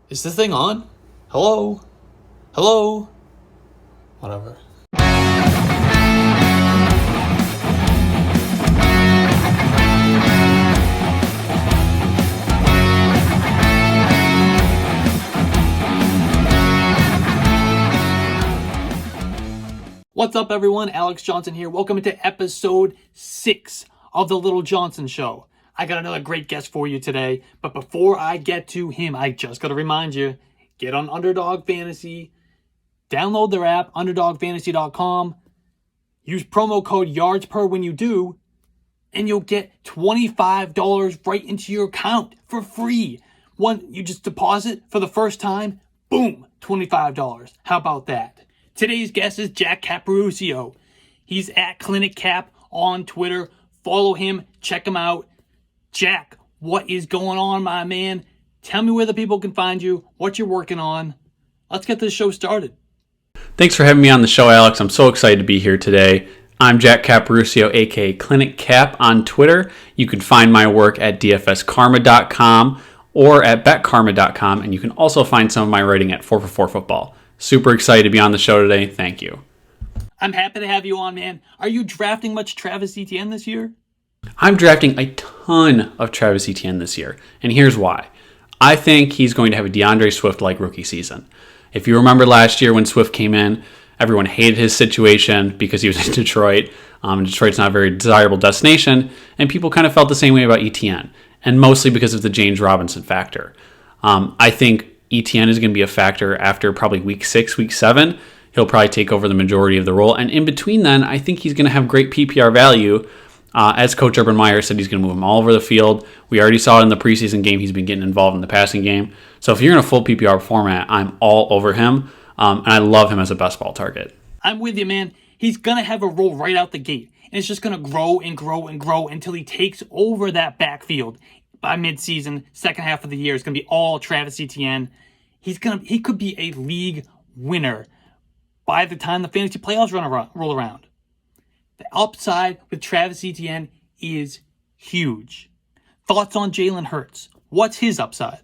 Is this thing on? Hello? Hello? Whatever. What's up, everyone? Alex Johnson here. Welcome to episode 6 of The Little Johnson Show. I got another great guest for you today, but before I get to him, I just got to remind you, get on Underdog Fantasy, download their app, underdogfantasy.com, use promo code YARDSPER when you do, and you'll get $25 right into your account for free. You just deposit for the first time, boom, $25. How about that? Today's guest is Jack Caporuscio. He's at Clinic Cap on Twitter. Follow him, check him out. Jack, what is going on, my man? Tell me where the people can find you, what you're working on. Let's get this show started. Thanks for having me on the show, Alex. I'm so excited to be here today. I'm Jack Caporuscio, aka Clinic Cap on Twitter. You can find my work at dfskarma.com or at betkarma.com, and you can also find some of my writing at 4for4 Football. Super excited to be on the show today. Thank you. I'm happy to have you on, man. Are you drafting much Travis Etienne this year? I'm drafting a ton of Travis Etienne this year, and here's why. I think he's going to have a DeAndre Swift-like rookie season. If you remember last year when Swift came in, everyone hated his situation because he was in Detroit. Detroit's not a very desirable destination, and people kind of felt the same way about Etienne, and mostly because of the James Robinson factor. I think Etienne is going to be a factor after probably week 6, week 7. He'll probably take over the majority of the role, and in between then, I think he's going to have great PPR value. As Coach Urban Meyer said, he's going to move him all over the field. We already saw it in the preseason game. He's been getting involved in the passing game. So if you're in a full PPR format, I'm all over him, and I love him as a best ball target. I'm with you, man. He's going to have a role right out the gate, and it's just going to grow and grow and grow until he takes over that backfield. By midseason, second half of the year, it's going to be all Travis Etienne. He could be a league winner by the time the fantasy playoffs roll around. The upside with Travis Etienne is huge. Thoughts on Jalen Hurts? What's his upside?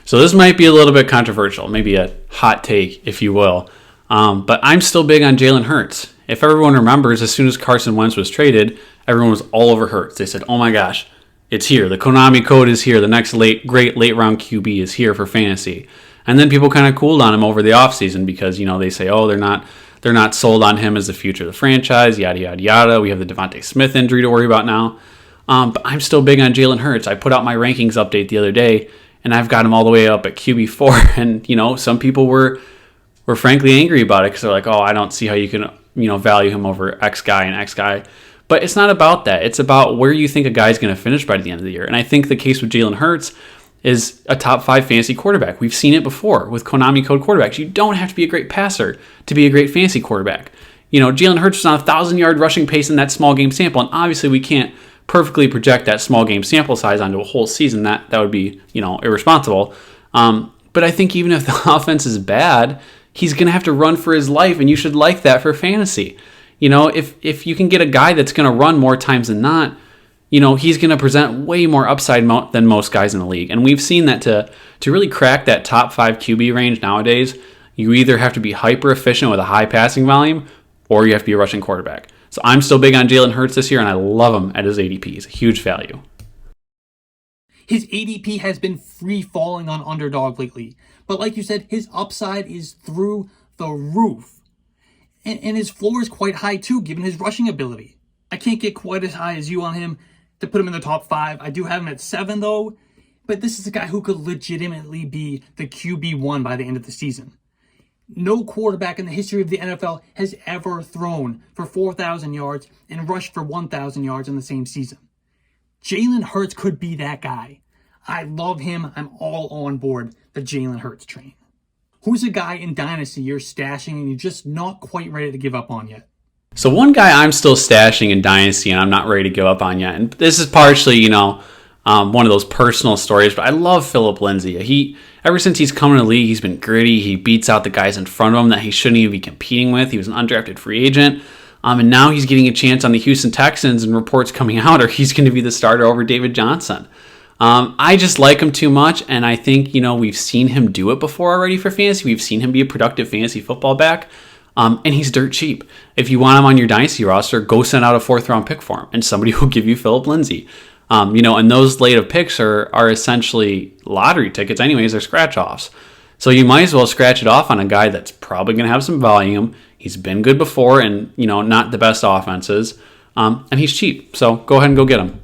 So this might be a little bit controversial, maybe a hot take, if you will. But I'm still big on Jalen Hurts. If everyone remembers, as soon as Carson Wentz was traded, everyone was all over Hurts. They said, oh my gosh, it's here. The Konami code is here. The next great late round QB is here for fantasy. And then people kind of cooled on him over the offseason because, they say, oh, they're not sold on him as the future of the franchise, yada, yada, yada. We have the Devontae Smith injury to worry about now. But I'm still big on Jalen Hurts. I put out my rankings update the other day, and I've got him all the way up at QB4. And, some people were frankly angry about it because they're like, oh, I don't see how you can, value him over X guy and X guy. But it's not about that. It's about where you think a guy's going to finish by the end of the year. And I think the case with Jalen Hurts is a top 5 fantasy quarterback. We've seen it before with Konami code quarterbacks. You don't have to be a great passer to be a great fantasy quarterback. Jalen Hurts was on a 1,000-yard rushing pace in that small game sample, and obviously we can't perfectly project that small game sample size onto a whole season. That would be, irresponsible. But I think even if the offense is bad, he's going to have to run for his life, and you should like that for fantasy. If you can get a guy that's going to run more times than not, he's going to present way more upside than most guys in the league. And we've seen that to really crack that top 5 QB range nowadays, you either have to be hyper efficient with a high passing volume or you have to be a rushing quarterback. So I'm still big on Jalen Hurts this year, and I love him at his ADP. He's a huge value. His ADP has been free falling on Underdog lately. But like you said, his upside is through the roof. And his floor is quite high too, given his rushing ability. I can't get quite as high as you on him to put him in the top 5. I do have him at 7 though, but this is a guy who could legitimately be the QB1 by the end of the season. No quarterback in the history of the NFL has ever thrown for 4,000 yards and rushed for 1,000 yards in the same season. Jalen Hurts could be that guy. I love him. I'm all on board the Jalen Hurts train. Who's a guy in Dynasty you're stashing and you're just not quite ready to give up on yet? So one guy I'm still stashing in Dynasty and I'm not ready to give up on yet, and this is partially, one of those personal stories, but I love Phillip Lindsay. Ever since he's come in the league, he's been gritty. He beats out the guys in front of him that he shouldn't even be competing with. He was an undrafted free agent. And now he's getting a chance on the Houston Texans, and reports coming out are he's going to be the starter over David Johnson. I just like him too much, and I think, we've seen him do it before already for fantasy. We've seen him be a productive fantasy football back, and he's dirt cheap. If you want him on your dynasty roster, go send out a 4th-round pick for him, and somebody will give you Phillip Lindsay. And those late picks are essentially lottery tickets anyways. They're scratch-offs. So you might as well scratch it off on a guy that's probably going to have some volume. He's been good before and, not the best offenses. And he's cheap. So go ahead and go get him.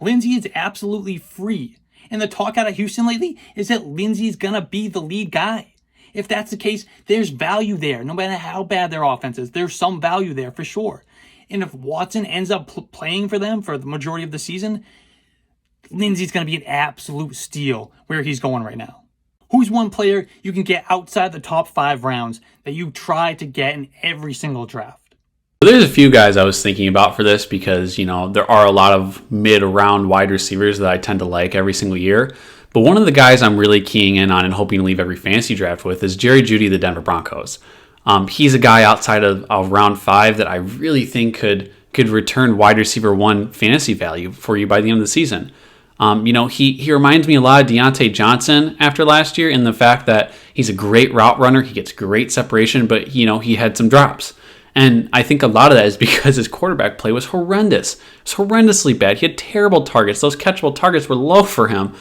Lindsay is absolutely free. And the talk out of Houston lately is that Lindsay's going to be the lead guy. If that's the case, there's value there. No matter how bad their offense is, there's some value there for sure. And if Watson ends up playing for them for the majority of the season, Lindsay's going to be an absolute steal where he's going right now. Who's one player you can get outside the top 5 rounds that you try to get in every single draft? There's a few guys I was thinking about for this because, there are a lot of mid-round wide receivers that I tend to like every single year. But one of the guys I'm really keying in on and hoping to leave every fantasy draft with is Jerry Jeudy, the Denver Broncos. He's a guy outside of round 5 that I really think could return wide receiver 1 fantasy value for you by the end of the season. He reminds me a lot of Deontay Johnson after last year in the fact that he's a great route runner. He gets great separation, but, he had some drops. And I think a lot of that is because his quarterback play was horrendous. It was horrendously bad. He had terrible targets. Those catchable targets were low for him.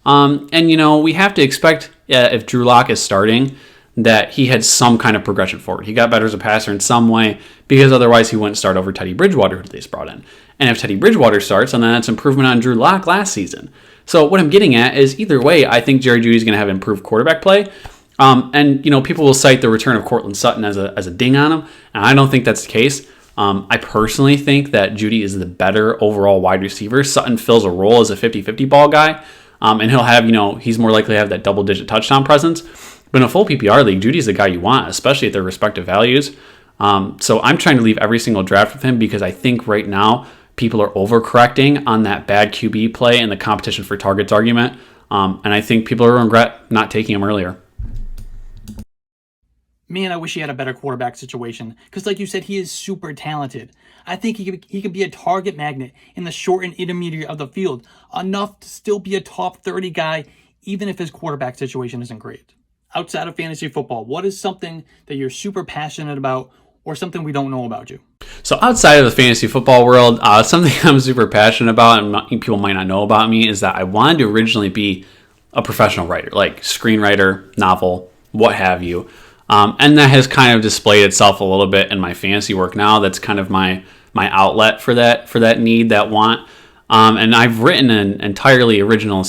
We have to expect if Drew Lock is starting that he had some kind of progression forward. He got better as a passer in some way because otherwise he wouldn't start over Teddy Bridgewater, who they just brought in. And if Teddy Bridgewater starts, then that's improvement on Drew Lock last season. So what I'm getting at is either way, I think Jerry Jeudy is going to have improved quarterback play. People will cite the return of Cortland Sutton as a ding on him, and I don't think that's the case. I personally think that Jeudy is the better overall wide receiver. Sutton fills a role as a 50-50 ball guy, and he'll have, he's more likely to have that double-digit touchdown presence. But in a full PPR league, Judy's the guy you want, especially at their respective values. So I'm trying to leave every single draft with him because I think right now people are overcorrecting on that bad QB play and the competition for targets argument. And I think people are going to regret not taking him earlier. Man, I wish he had a better quarterback situation because, like you said, he is super talented. I think he could be a target magnet in the short and intermediate of the field, enough to still be a top 30 guy, even if his quarterback situation isn't great. Outside of fantasy football, what is something that you're super passionate about or something we don't know about you? So outside of the fantasy football world, something I'm super passionate about and people might not know about me is that I wanted to originally be a professional writer, like screenwriter, novel, what have you. And that has kind of displayed itself a little bit in my fantasy work now. That's kind of my outlet for that need, that want. And I've written an entirely original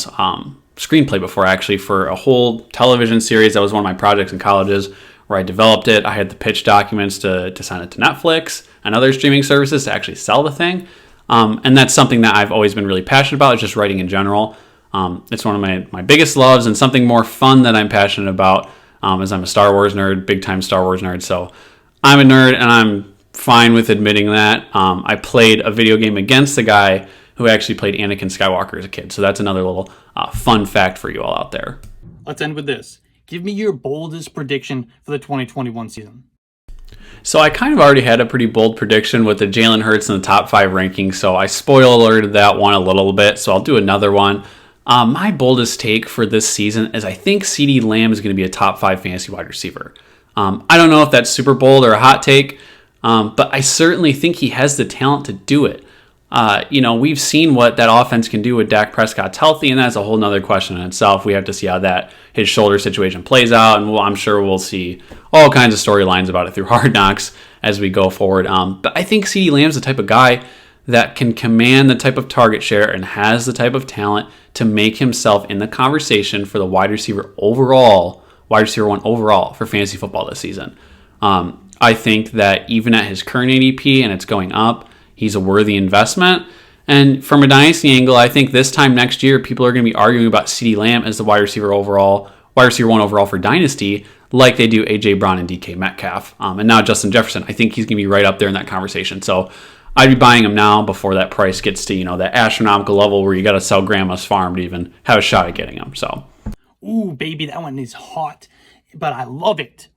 screenplay before, actually, for a whole television series. That was one of my projects in colleges where I developed it. I had the pitch documents to send it to Netflix and other streaming services to actually sell the thing. And that's something that I've always been really passionate about, is just writing in general. It's one of my biggest loves, and something more fun that I'm passionate about, as I'm a Star Wars nerd, big time Star Wars nerd. So I'm a nerd and I'm fine with admitting that. I played a video game against the guy who actually played Anakin Skywalker as a kid. So that's another little fun fact for you all out there. Let's end with this. Give me your boldest prediction for the 2021 season. So I kind of already had a pretty bold prediction with the Jalen Hurts in the top 5 ranking. So I spoiler alerted that one a little bit. So I'll do another one. My boldest take for this season is I think CeeDee Lamb is going to be a top 5 fantasy wide receiver. I don't know if that's super bold or a hot take, but I certainly think he has the talent to do it. We've seen what that offense can do with Dak Prescott's healthy, and that's a whole nother question in itself. We have to see how his shoulder situation plays out, and I'm sure we'll see all kinds of storylines about it through Hard Knocks as we go forward. But I think CeeDee Lamb's the type of guy that can command the type of target share and has the type of talent to make himself in the conversation for the wide receiver 1 overall for fantasy football this season. I think that even at his current ADP, and it's going up, he's a worthy investment. And from a dynasty angle, I think this time next year, people are going to be arguing about CeeDee Lamb as the wide receiver 1 overall for dynasty, like they do A.J. Brown and DK Metcalf. And now Justin Jefferson, I think he's going to be right up there in that conversation. So I'd be buying him now before that price gets to, that astronomical level where you got to sell grandma's farm to even have a shot at getting him. So, ooh, baby, that one is hot, but I love it.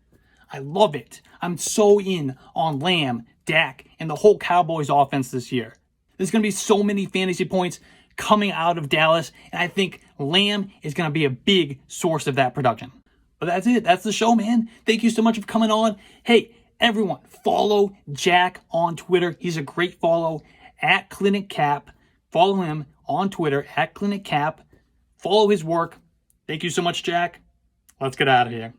I love it. I'm so in on Lamb, Dak, and the whole Cowboys offense this year. There's going to be so many fantasy points coming out of Dallas, and I think Lamb is going to be a big source of that production. But that's it. That's the show, man. Thank you so much for coming on. Hey, everyone, follow Jack on Twitter. He's a great follow, at Clinic Cap. Follow him on Twitter, at Clinic Cap. Follow his work. Thank you so much, Jack. Let's get out of here.